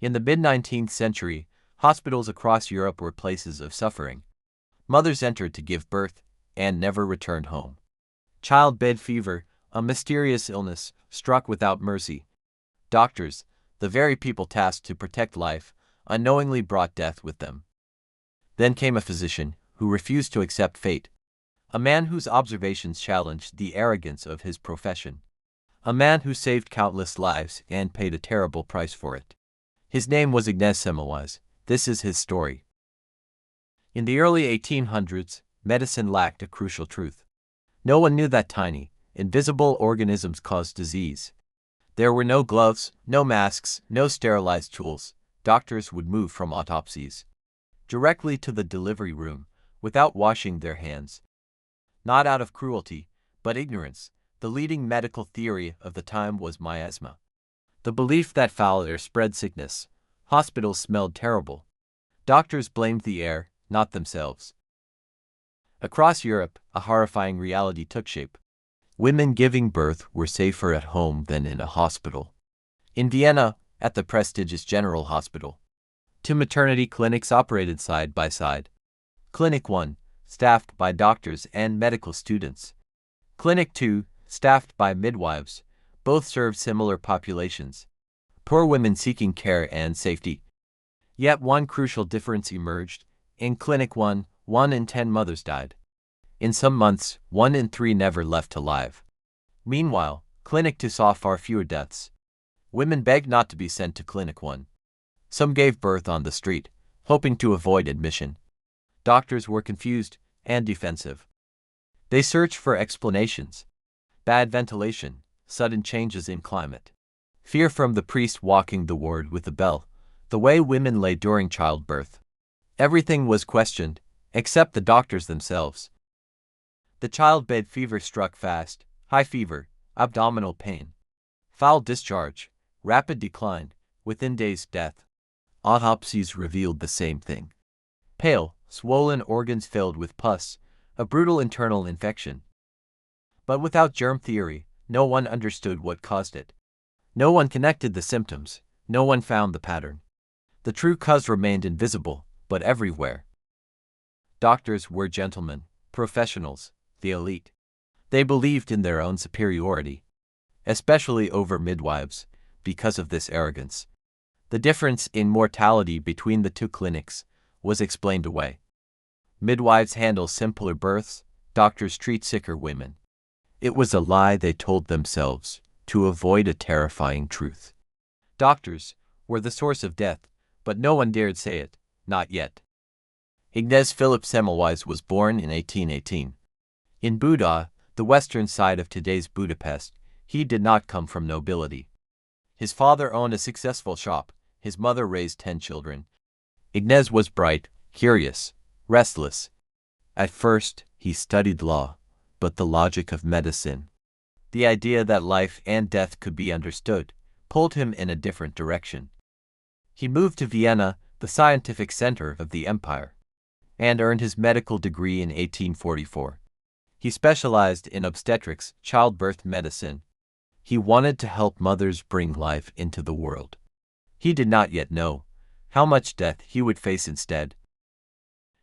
In the mid-19th century, hospitals across Europe were places of suffering. Mothers entered to give birth and never returned home. Childbed fever, a mysterious illness, struck without mercy. Doctors, the very people tasked to protect life, unknowingly brought death with them. Then came a physician who refused to accept fate. A man whose observations challenged the arrogance of his profession. A man who saved countless lives and paid a terrible price for it. His name was Ignaz Semmelweis. This is his story. In the early 1800s, medicine lacked a crucial truth. No one knew that tiny, invisible organisms caused disease. There were no gloves, no masks, no sterilized tools. Doctors would move from autopsies directly to the delivery room without washing their hands. Not out of cruelty, but ignorance. The leading medical theory of the time was miasma. The belief that foul air spread sickness. Hospitals smelled terrible. Doctors blamed the air, not themselves. Across Europe, a horrifying reality took shape. Women giving birth were safer at home than in a hospital. In Vienna, at the prestigious General Hospital, two maternity clinics operated side by side. Clinic 1, staffed by doctors and medical students. Clinic 2, staffed by midwives. Both served similar populations. Poor women seeking care and safety. Yet one crucial difference emerged. In Clinic 1, 1 in 10 mothers died. In some months, 1 in 3 never left alive. Meanwhile, Clinic 2 saw far fewer deaths. Women begged not to be sent to Clinic 1. Some gave birth on the street, hoping to avoid admission. Doctors were confused and defensive. They searched for explanations. Bad ventilation, sudden changes in climate. Fear from the priest walking the ward with a bell, the way women lay during childbirth. Everything was questioned, except the doctors themselves. The childbed fever struck fast, high fever, abdominal pain, foul discharge, rapid decline, within days death. Autopsies revealed the same thing. Pale, swollen organs filled with pus, a brutal internal infection. But without germ theory, no one understood what caused it. No one connected the symptoms, no one found the pattern. The true cause remained invisible, but everywhere. Doctors were gentlemen, professionals, the elite. They believed in their own superiority, especially over midwives, because of this arrogance. The difference in mortality between the two clinics was explained away. Midwives handle simpler births, doctors treat sicker women. It was a lie they told themselves to avoid a terrifying truth. Doctors were the source of death, but no one dared say it, not yet. Ignaz Philipp Semmelweis was born in 1818. In Buda, the western side of today's Budapest, he did not come from nobility. His father owned a successful shop, his mother raised 10 children. Ignaz was bright, curious, restless. At first, he studied law, but the logic of medicine, the idea that life and death could be understood, pulled him in a different direction. He moved to Vienna, the scientific center of the empire, and earned his medical degree in 1844. He specialized in obstetrics, childbirth medicine. He wanted to help mothers bring life into the world. He did not yet know how much death he would face instead.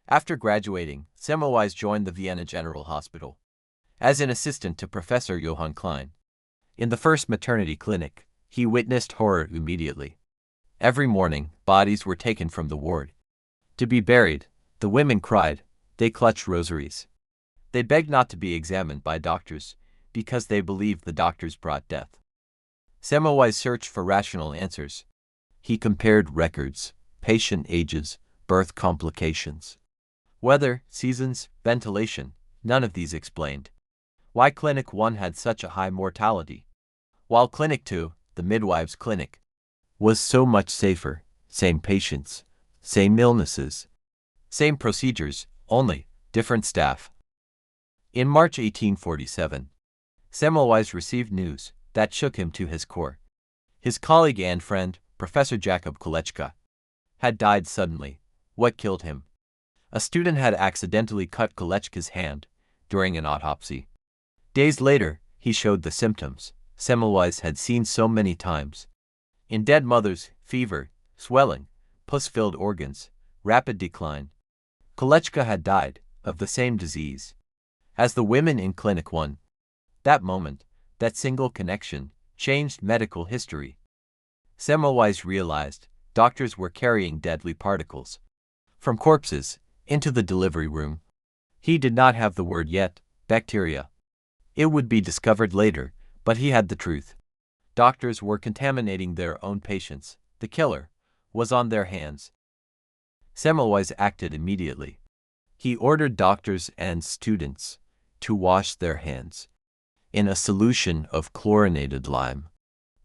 After graduating, Semmelweis joined the Vienna General Hospital as an assistant to Professor Johann Klein. In the first maternity clinic, he witnessed horror immediately. Every morning, bodies were taken from the ward to be buried. The women cried, they clutched rosaries. They begged not to be examined by doctors because they believed the doctors brought death. Semmelweis searched for rational answers. He compared records, patient ages, birth complications, weather, seasons, ventilation. None of these explained why Clinic 1 had such a high mortality, while Clinic 2, the midwives' clinic, was so much safer. Same patients, same illnesses, same procedures, only different staff. In March 1847, Semmelweis received news that shook him to his core. His colleague and friend, Professor Jakob Kolechka, had died suddenly. What killed him? A student had accidentally cut Kolechka's hand during an autopsy. Days later, he showed the symptoms Semmelweis had seen so many times. In dead mothers, fever, swelling, pus-filled organs, rapid decline. Kolechka had died of the same disease as the women in Clinic 1. That moment, that single connection, changed medical history. Semmelweis realized doctors were carrying deadly particles from corpses into the delivery room. He did not have the word yet, bacteria. It would be discovered later, but he had the truth. Doctors were contaminating their own patients. The killer was on their hands. Semmelweis acted immediately. He ordered doctors and students to wash their hands in a solution of chlorinated lime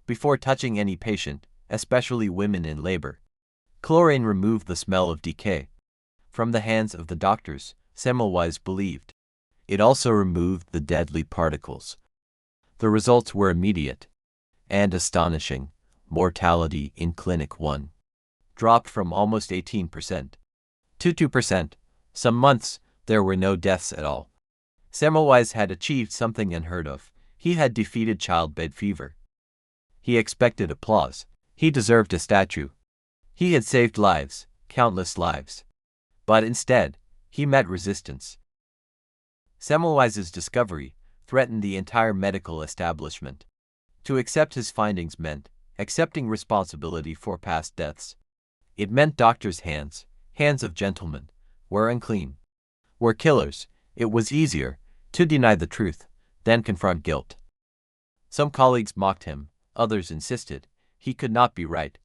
before touching any patient, especially women in labor. Chlorine removed the smell of decay from the hands of the doctors, Semmelweis believed. It also removed the deadly particles. The results were immediate and astonishing. Mortality in Clinic 1 dropped from almost 18% to 2%. Some months, there were no deaths at all. Semmelweis had achieved something unheard of. He had defeated childbed fever. He expected applause. He deserved a statue. He had saved lives, countless lives. But instead, he met resistance. Semmelweis's discovery threatened the entire medical establishment. To accept his findings meant accepting responsibility for past deaths. It meant doctors' hands, hands of gentlemen, were unclean, were killers. It was easier to deny the truth than confront guilt. Some colleagues mocked him, others insisted he could not be right,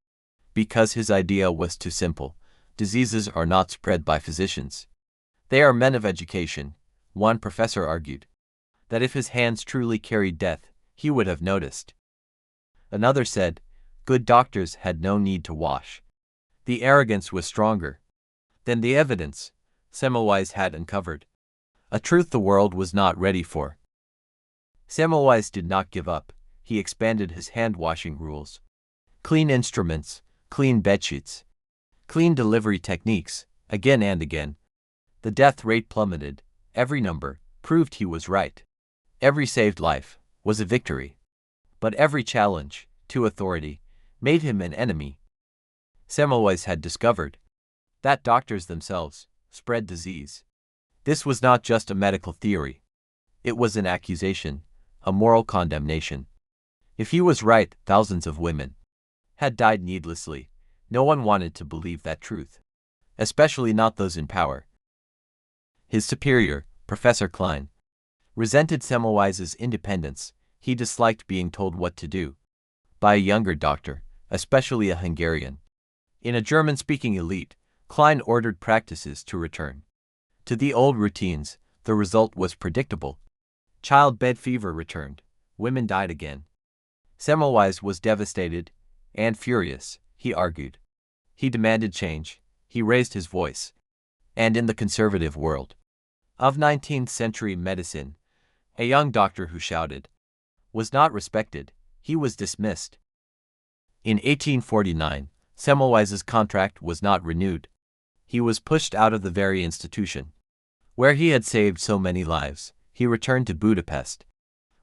because his idea was too simple. Diseases are not spread by physicians. They are men of education. One professor argued that if his hands truly carried death, he would have noticed. Another said, good doctors had no need to wash. The arrogance was stronger than the evidence Semmelweis had uncovered, a truth the world was not ready for. Semmelweis did not give up. He expanded his hand-washing rules. Clean instruments, clean bedsheets, clean delivery techniques, again and again. The death rate plummeted. Every number proved he was right. Every saved life was a victory. But every challenge to authority made him an enemy. Semmelweis had discovered that doctors themselves spread disease. This was not just a medical theory. It was an accusation, a moral condemnation. If he was right, thousands of women had died needlessly. No one wanted to believe that truth, especially not those in power. His superior, Professor Klein, resented Semmelweis's independence. He disliked being told what to do by a younger doctor, especially a Hungarian. In a German-speaking elite, Klein ordered practices to return to the old routines. The result was predictable. Childbed fever returned. Women died again. Semmelweis was devastated and furious. He argued. He demanded change. He raised his voice. And in the conservative world of 19th century medicine, a young doctor who shouted was not respected. He was dismissed. In 1849, Semmelweis's contract was not renewed. He was pushed out of the very institution where he had saved so many lives. He returned to Budapest,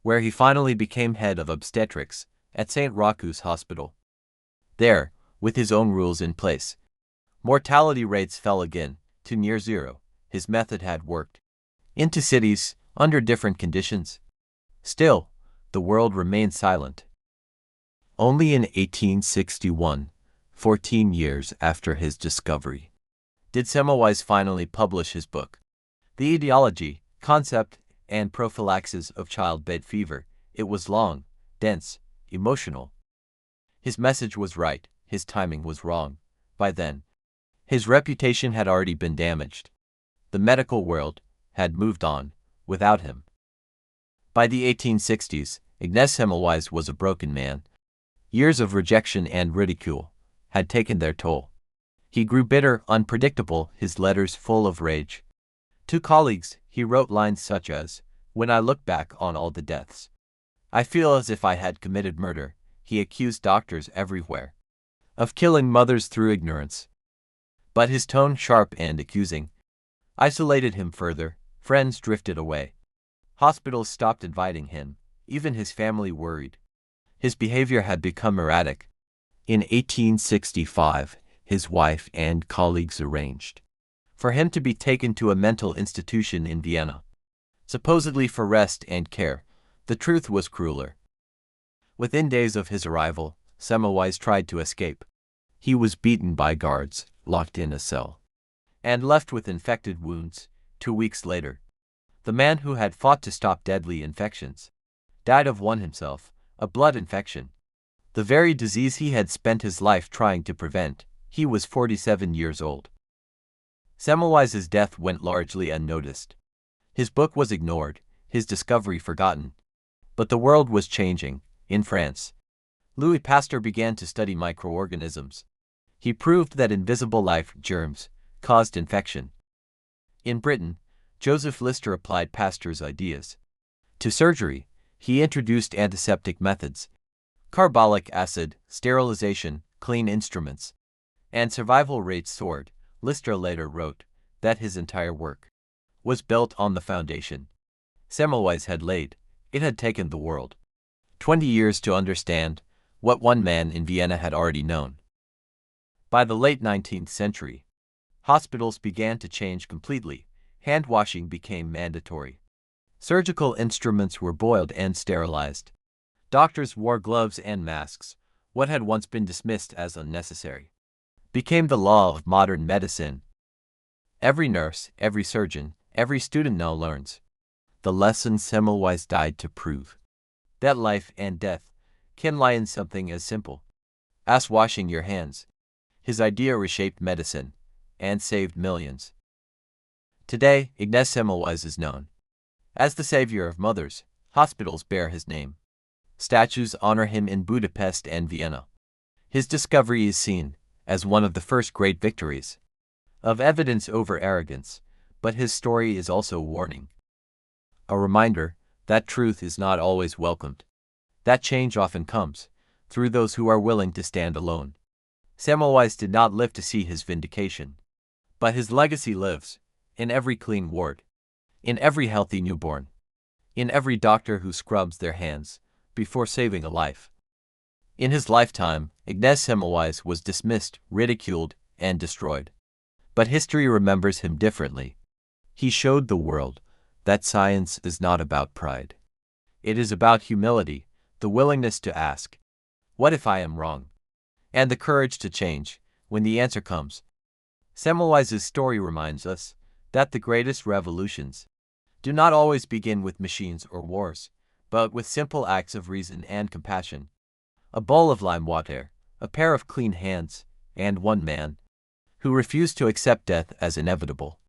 where he finally became head of obstetrics at St. Raku's Hospital. There, with his own rules in place, mortality rates fell again to near zero. His method had worked into cities under different conditions. Still, the world remained silent. Only in 1861, 14 years after his discovery, did Semmelweis finally publish his book, The Etiology, Concept, and Prophylaxis of Childbed Fever. It was long, dense, emotional. His message was right, his timing was wrong. By then, his reputation had already been damaged. The medical world had moved on without him. By the 1860s, Ignaz Semmelweis was a broken man. Years of rejection and ridicule had taken their toll. He grew bitter, unpredictable, his letters full of rage. To colleagues, he wrote lines such as, "When I look back on all the deaths, I feel as if I had committed murder." He accused doctors everywhere of killing mothers through ignorance. But his tone, sharp and accusing, isolated him further. Friends drifted away. Hospitals stopped inviting him. Even his family worried. His behavior had become erratic. In 1865, his wife and colleagues arranged for him to be taken to a mental institution in Vienna, supposedly for rest and care. The truth was crueler. Within days of his arrival, Semmelweis tried to escape. He was beaten by guards, locked in a cell, and left with infected wounds. 2 weeks later, the man who had fought to stop deadly infections died of one himself, a blood infection, the very disease he had spent his life trying to prevent. He was 47 years old. Semmelweis's death went largely unnoticed. His book was ignored, his discovery forgotten. But the world was changing. In France, Louis Pasteur began to study microorganisms. He proved that invisible life germs caused infection. In Britain, Joseph Lister applied Pasteur's ideas to surgery. He introduced antiseptic methods, carbolic acid, sterilization, clean instruments, and survival rates soared. Lister later wrote that his entire work was built on the foundation Semmelweis had laid. It had taken the world 20 years to understand what one man in Vienna had already known. By the late 19th century, hospitals began to change completely. Hand-washing became mandatory. Surgical instruments were boiled and sterilized. Doctors wore gloves and masks. What had once been dismissed as unnecessary became the law of modern medicine. Every nurse, every surgeon, every student now learns the lesson Semmelweis died to prove: that life and death can lie in something as simple as washing your hands. His idea reshaped medicine and saved millions. Today, Ignaz Semmelweis is known as the savior of mothers. Hospitals bear his name. Statues honor him in Budapest and Vienna. His discovery is seen as one of the first great victories of evidence over arrogance, but his story is also a warning, a reminder that truth is not always welcomed, that change often comes through those who are willing to stand alone. Semmelweis did not live to see his vindication, but his legacy lives in every clean ward, in every healthy newborn, in every doctor who scrubs their hands before saving a life. In his lifetime, Ignaz Semmelweis was dismissed, ridiculed, and destroyed. But history remembers him differently. He showed the world that science is not about pride. It is about humility, the willingness to ask, "What if I am wrong?" and the courage to change when the answer comes. Semmelweis's story reminds us that the greatest revolutions do not always begin with machines or wars, but with simple acts of reason and compassion. A bowl of lime water, a pair of clean hands, and one man who refused to accept death as inevitable.